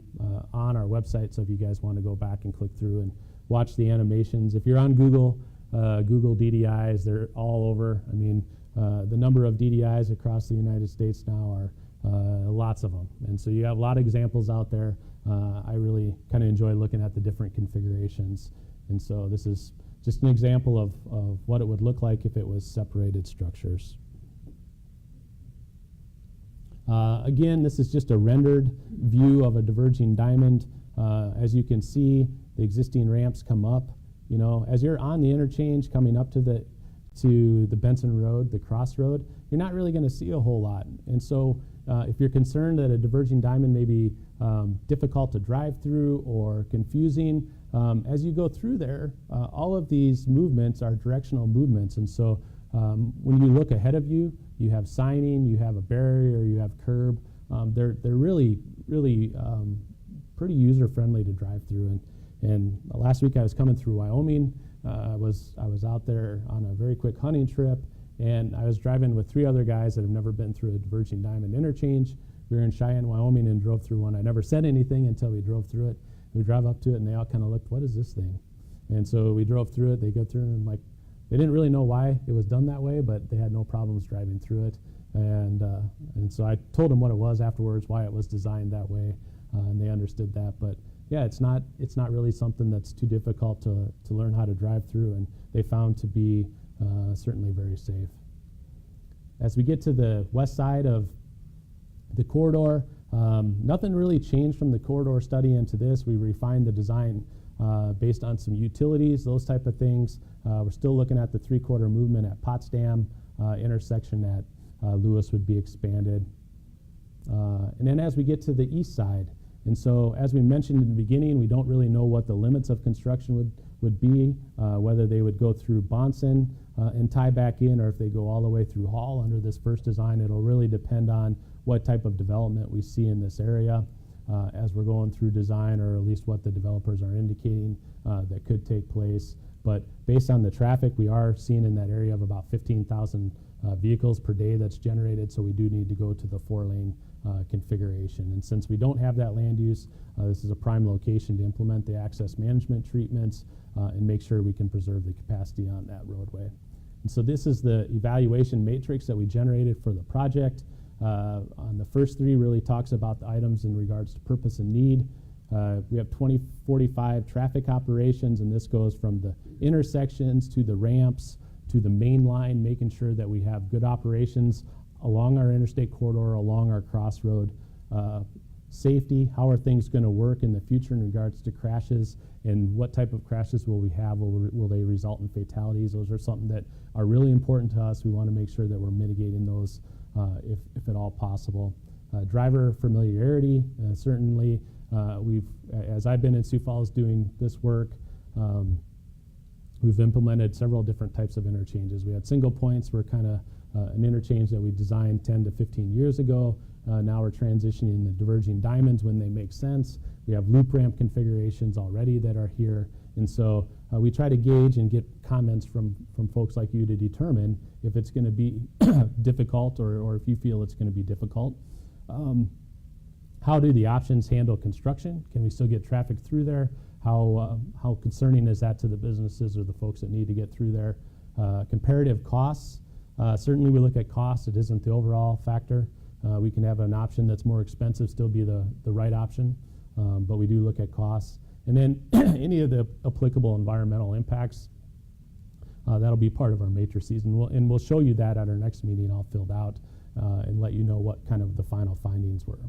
on our website. So if you guys want to go back and click through and watch the animations, if you're on Google DDIs, they're all over. I mean, the number of DDIs across the United States now are lots of them. And so you have a lot of examples out there. I really kind of enjoy looking at the different configurations. And so this is just an example of what it would look like if it was separated structures. Again, this is just a rendered view of a diverging diamond. As you can see, the existing ramps come up. As you're on the interchange coming up to the Benson Road, the crossroad, you're not really going to see a whole lot. And so if you're concerned that a diverging diamond may be difficult to drive through or confusing, as you go through there, all of these movements are directional movements. And so when you look ahead of you, you have signing, you have a barrier, you have curb. They're really pretty user-friendly to drive through. And last week I was coming through Wyoming. I was out there on a very quick hunting trip, and I was driving with 3 other guys that have never been through a diverging diamond interchange. We were in Cheyenne, Wyoming, and drove through one. I never said anything until we drove through it. We drove up to it, and they all kind of looked, what is this thing? And so we drove through it. They go through, and they didn't really know why it was done that way, but they had no problems driving through it. And so I told them what it was afterwards, why it was designed that way, and they understood that. But yeah, it's not really something that's too difficult to learn how to drive through, and they found to be certainly very safe. As we get to the west side of the corridor, nothing really changed from the corridor study into this. We refined the design based on some utilities, those type of things. We're still looking at the 3/4 movement at Potsdam, intersection at Lewis would be expanded. And then as we get to the east side, and so as we mentioned in the beginning, we don't really know what the limits of construction would be, whether they would go through Bonson and tie back in, or if they go all the way through Hall under this first design. It'll really depend on what type of development we see in this area as we're going through design, or at least what the developers are indicating that could take place. But based on the traffic we are seeing in that area of about 15,000 vehicles per day that's generated, so we do need to go to the 4-lane configuration. And since we don't have that land use, this is a prime location to implement the access management treatments and make sure we can preserve the capacity on that roadway. And so this is the evaluation matrix that we generated for the project. On the first 3 really talks about the items in regards to purpose and need. We have 2045 traffic operations, and this goes from the intersections to the ramps to the main line, making sure that we have good operations along our interstate corridor, along our crossroad. Safety, how are things going to work in the future in regards to crashes, and what type of crashes will we have? Will they result in fatalities? Those are something that are really important to us. We want to make sure that we're mitigating those if at all possible. Driver familiarity, certainly. As I've been in Sioux Falls doing this work, we've implemented several different types of interchanges. We had single points, were kind of an interchange that we designed 10 to 15 years ago. Now we're transitioning the diverging diamonds when they make sense. We have loop ramp configurations already that are here. And so we try to gauge and get comments from folks like you to determine if it's going to be difficult or if you feel it's going to be difficult. How do the options handle construction? Can we still get traffic through there? How concerning is that to the businesses or the folks that need to get through there? Comparative costs. Certainly we look at costs. It isn't the overall factor. We can have an option that's more expensive still be the right option, but we do look at costs. And then any of the applicable environmental impacts, that'll be part of our matrices. And we'll show you that at our next meeting all filled out and let you know what kind of the final findings were.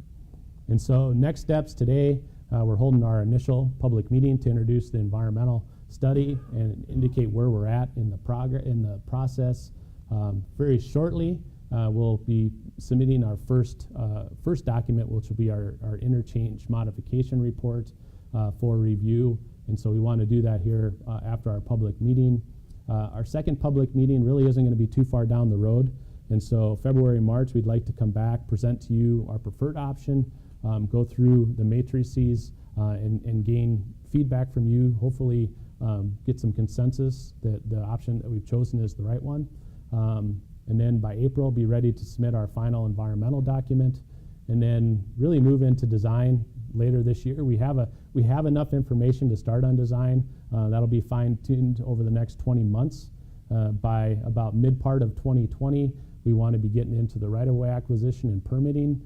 And so next steps today, we're holding our initial public meeting to introduce the environmental study and indicate where we're at in the process. Very shortly, we'll be submitting our first document, which will be our interchange modification report for review. And so we want to do that here after our public meeting. Our second public meeting really isn't going to be too far down the road. And so February, March, we'd like to come back, present to you our preferred option, go through the matrices and gain feedback from you, hopefully get some consensus that the option that we've chosen is the right one. And then by April, be ready to submit our final environmental document, and then really move into design later this year. We have enough information to start on design. That'll be fine-tuned over the next 20 months. By about mid-part of 2020, we want to be getting into the right-of-way acquisition and permitting.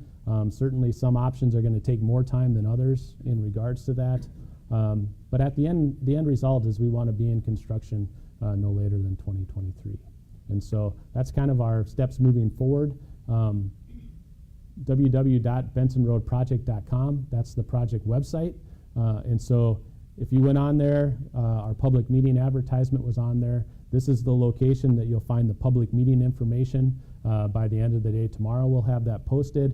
Certainly some options are going to take more time than others in regards to that. But at the end result is we want to be in construction no later than 2023. And so that's kind of our steps moving forward. www.bensonroadproject.com, that's the project website. And so if you went on there, our public meeting advertisement was on there. This is the location that you'll find the public meeting information. By the end of the day tomorrow, we'll have that posted.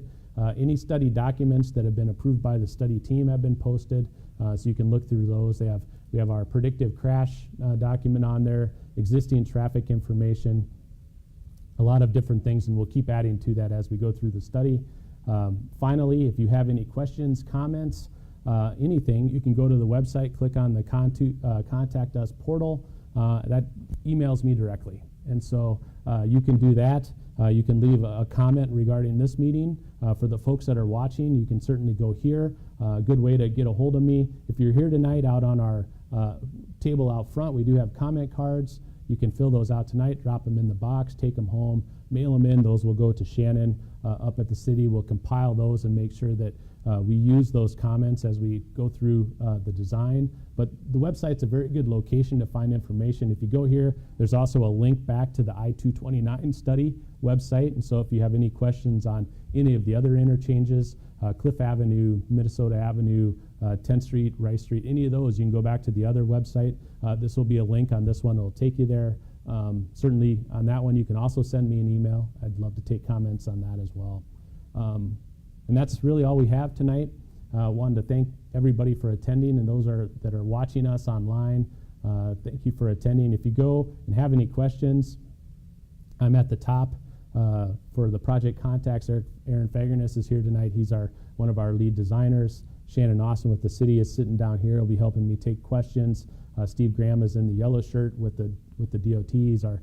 Any study documents that have been approved by the study team have been posted, so you can look through those. We have our predictive crash document on there, existing traffic information, a lot of different things, and we'll keep adding to that as we go through the study. Finally, if you have any questions, comments, anything, you can go to the website, click on the Contact Us portal. That emails me directly. And so you can do that. You can leave a comment regarding this meeting. For the folks that are watching, you can certainly go here. A good way to get a hold of me. If you're here tonight out on our table out front, we do have comment cards. You can fill those out tonight, drop them in the box, take them home, mail them in. Those will go to Shannon up at the city. We'll compile those and make sure that we use those comments as we go through the design. But the website's a very good location to find information. If you go here, there's also a link back to the I-229 study website. And so if you have any questions on any of the other interchanges, Cliff Avenue, Minnesota Avenue, 10th Street, Rice Street, any of those, you can go back to the other website. This will be a link on this one that will take you there. Certainly on that one, you can also send me an email. I'd love to take comments on that as well. And that's really all we have tonight. Wanted to thank everybody for attending, and those that are watching us online, thank you for attending. If you go and have any questions, I'm at the top for the project contacts. Aaron Fagerness is here tonight. He's one of our lead designers. Shannon Austin with the city is sitting down here. He'll be helping me take questions. Steve Graham is in the yellow shirt with the DOT. He's our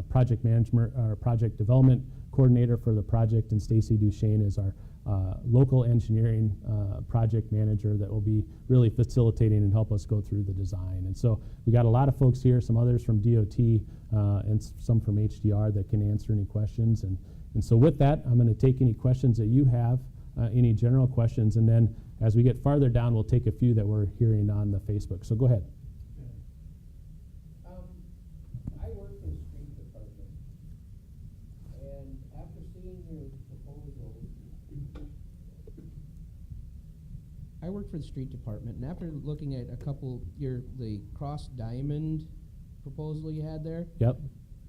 project management, our project development coordinator for the project, and Stacy Duchesne is our local engineering project manager that will be really facilitating and help us go through the design. And so we got a lot of folks here, some others from DOT and some from HDR that can answer any questions. And so with that, I'm going to take any questions that you have, any general questions, and then as we get farther down, we'll take a few that we're hearing on the Facebook. So go ahead. I work for the street department, and after seeing your proposal, I work for the street department, and after looking at a couple, the cross diamond proposal you had there, Yep.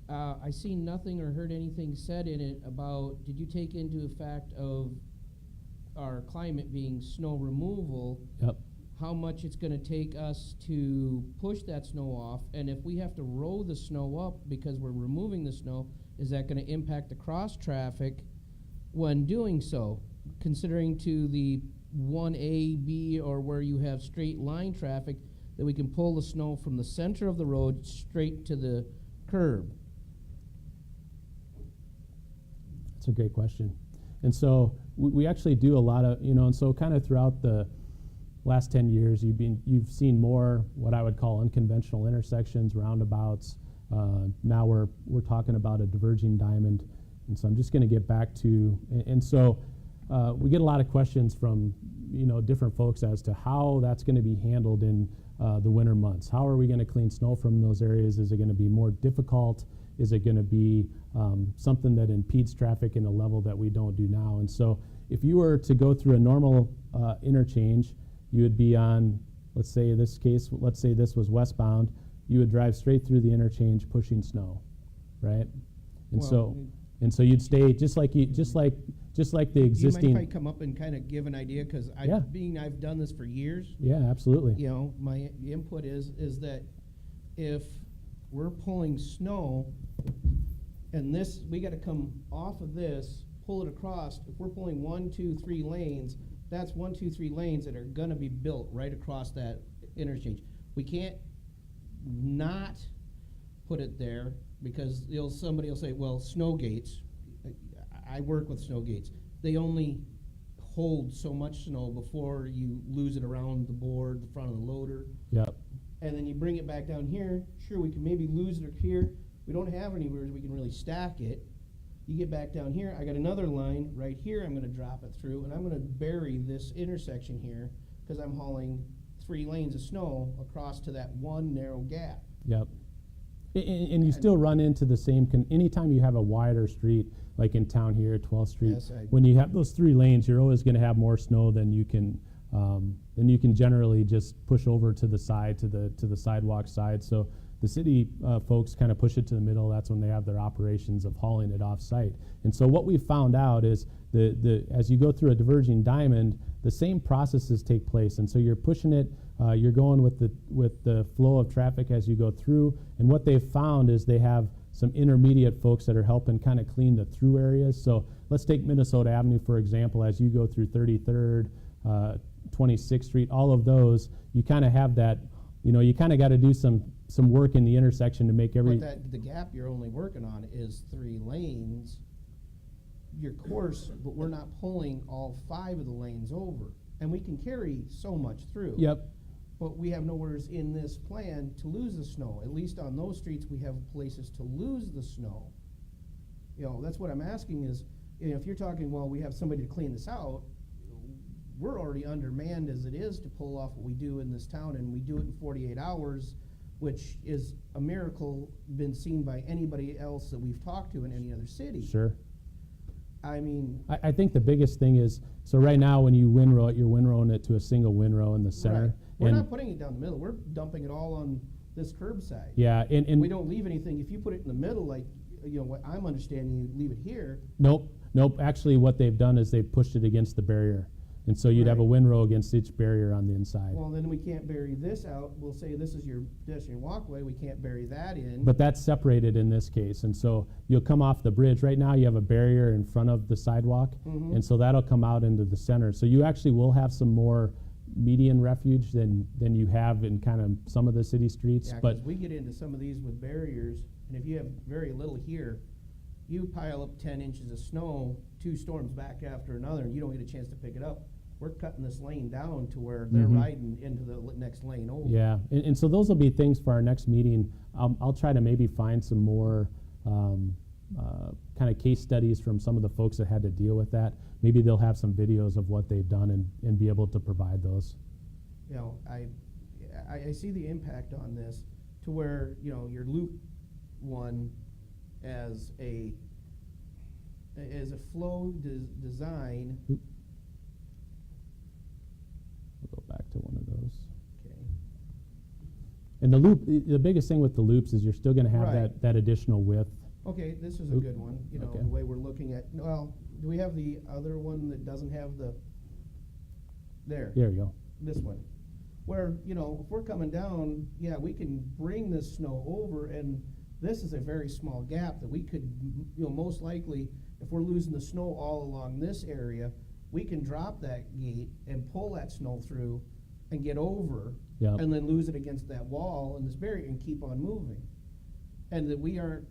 I seen nothing or heard anything said in it about, did you take into effect of our climate being snow removal, Yep. how much it's gonna take us to push that snow off, and if we have to row the snow up because we're removing the snow, is that gonna impact the cross traffic when doing so? Considering to the 1A, B, or where you have straight line traffic, that we can pull the snow from the center of the road straight to the curb. That's a great question. And so we actually do a lot of, and so kind of throughout the last 10 years, you've seen more what I would call unconventional intersections, roundabouts. Now we're talking about a diverging diamond. And so I'm just going to get back to, and so we get a lot of questions from, different folks as to how that's going to be handled in the winter months. How are we going to clean snow from those areas? Is it going to be more difficult? Is it going to be something that impedes traffic in a level that we don't do now? And so if you were to go through a normal interchange, you would be on, let's say this was westbound, you would drive straight through the interchange pushing snow, right? And so you'd stay just like the existing. Do you mind if I come up and kind of give an idea? Because I've done this for years. Yeah, absolutely. My input is that if we're pulling snow and we got to come off of this, pull it across. If we're pulling 1, 2, 3 lanes, that's 1, 2, 3 lanes that are going to be built right across that interchange. We can't not put it there because somebody will say, well, snow gates. I work with snow gates. They only hold so much snow before you lose it around the board, the front of the loader. Yep. And then you bring it back down here. Sure, we can maybe lose it here. We don't have anywhere we can really stack it. You get back down here. I got another line right here. I'm going to drop it through, and I'm going to bury this intersection here because I'm hauling 3 lanes of snow across to that one narrow gap. Yep. And you still run into the same, anytime you have a wider street, like in town here at 12th Street, Yes, when you have those 3 lanes, you're always going to have more snow than you can generally just push over to the side, to the sidewalk side. So the city folks kind of push it to the middle. That's when they have their operations of hauling it off site. And so what we found out is as you go through a diverging diamond, the same processes take place. And so you're pushing it, you're going with the flow of traffic as you go through. And what they've found is they have some intermediate folks that are helping kind of clean the through areas. So let's take Minnesota Avenue, for example. As you go through 33rd, 26th Street, all of those, you kind of have that, you kind of got to do some work in the intersection to make But the gap you're only working on is 3 lanes. Your course, but we're not pulling all 5 of the lanes over. And we can carry so much through. Yep. But we have nowheres in this plan to lose the snow. At least on those streets, we have places to lose the snow. That's what I'm asking is, if you're talking, well, we have somebody to clean this out, we're already undermanned as it is to pull off what we do in this town, and we do it in 48 hours, which is a miracle been seen by anybody else that we've talked to in any other city. Sure. I mean, I think the biggest thing is, so right now when you windrow it, you're windrowing it to a single windrow in the center. right. We're not putting it down the middle. We're dumping it all on this curbside. Yeah, and We don't leave anything. If you put it in the middle, like, what I'm understanding, you leave it here. Nope. Actually, what they've done is they've pushed it against the barrier. And so you'd have a Right. windrow against each barrier on the inside. Well, then we can't bury this out. We'll say this is your pedestrian walkway. We can't bury that in. But that's separated in this case. And so you'll come off the bridge. Right now you have a barrier in front of the sidewalk. Mhm. And so that'll come out into the center. So you actually will have some more median refuge than you have in kind of some of the city streets. Yeah, but 'cause we get into some of these with barriers, and if you have very little here, you pile up 10 inches of snow, 2 storms back after another, and you don't get a chance to pick it up. We're cutting this lane down to where they're Mhm. riding into the next lane over. Yeah, and so those will be things for our next meeting. I'll try to maybe find some more kind of case studies from some of the folks that had to deal with that. Maybe they'll have some videos of what they've done and be able to provide those. You know, I see the impact on this to where, you know, your loop one as a flow design. Oop. We'll go back to one of those. Okay. And the loop, the biggest thing with the loops is you're still going to have Right. that additional width. Okay, this is a Oop. good one, you know, Okay. the way we're looking at, well, do we have the other one that doesn't have the, there, There you go. this one? Where, you know, if we're coming down, yeah, we can bring this snow over, and this is a very small gap that we could, you know, most likely, if we're losing the snow all along this area, we can drop that gate and pull that snow through and get over, Yep. and then lose it against that wall and this barrier and keep on moving. And that we aren't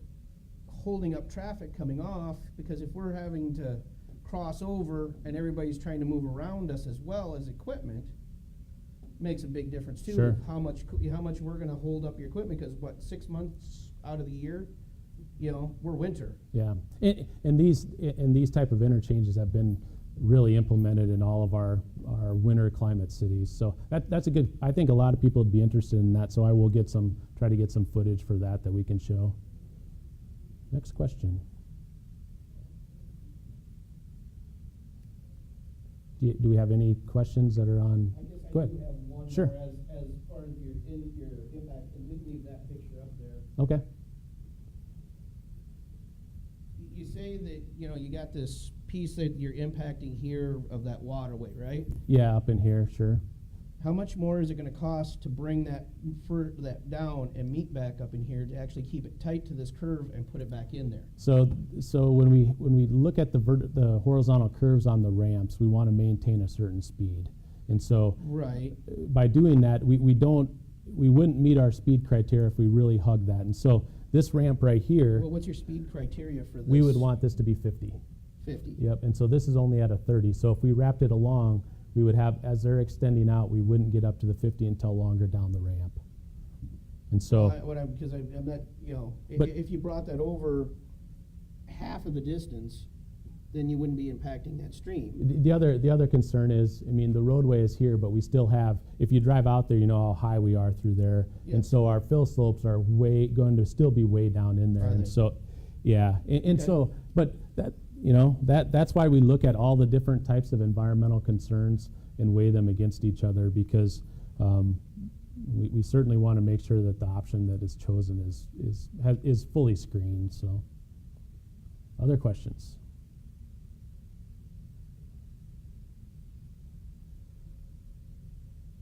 holding up traffic coming off, because if we're having to cross over and everybody's trying to move around us as well as equipment, makes a big difference too. Sure. How much we're gonna hold up your equipment, because what, 6 months out of the year, you know, we're winter. Yeah, and these type of interchanges have been really implemented in all of our winter climate cities. So that's a good. I think a lot of people would be interested in that. So I will try to get some footage for that we can show. Next question. Do we have any questions that are on? I guess Go I ahead. do have one Sure. more as part of your impact, and we can leave that picture up there. Okay. You say that, you know, you got this piece that you're impacting here of that waterway, right? Yeah, up in here, sure. How much more is it gonna cost to bring that down and meet back up in here to actually keep it tight to this curve and put it back in there? So when we look at the horizontal curves on the ramps, we want to maintain a certain speed, and so Right. by doing that, we wouldn't meet our speed criteria if we really hug that. And so this ramp right here, Well, what's your speed criteria for this? we would want this to be 50. 50. Yep. And so this is only at a 30. So if we wrapped it along, we would have, as they're extending out, we wouldn't get up to the 50 until longer down the ramp. And so, Because I'm not, you know, But- if you brought that over half of the distance, then you wouldn't be impacting that stream. the other concern is, I mean, the roadway is here, but we still have, if you drive out there, you know how high we are through there. And Yes. so our fill slopes are going to still be way down in there. Are And they? so, yeah. And Okay. so, but that's why we look at all the different types of environmental concerns and weigh them against each other, because we certainly want to make sure that the option that is chosen is fully screened. So, other questions?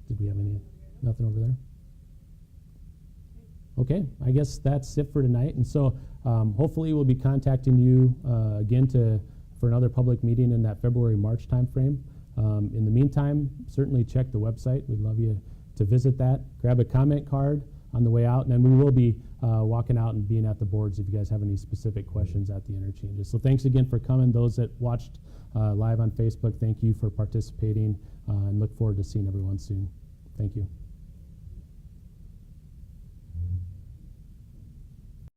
Did we have nothing over there? Okay, I guess that's it for tonight. And so hopefully we'll be contacting you again for another public meeting in that February-March timeframe. In the meantime, certainly check the website. We'd love you to visit that. Grab a comment card on the way out, and then we will be walking out and being at the boards if you guys have any specific questions at the interchanges. So thanks again for coming. Those that watched live on Facebook, thank you for participating, and look forward to seeing everyone soon. Thank you.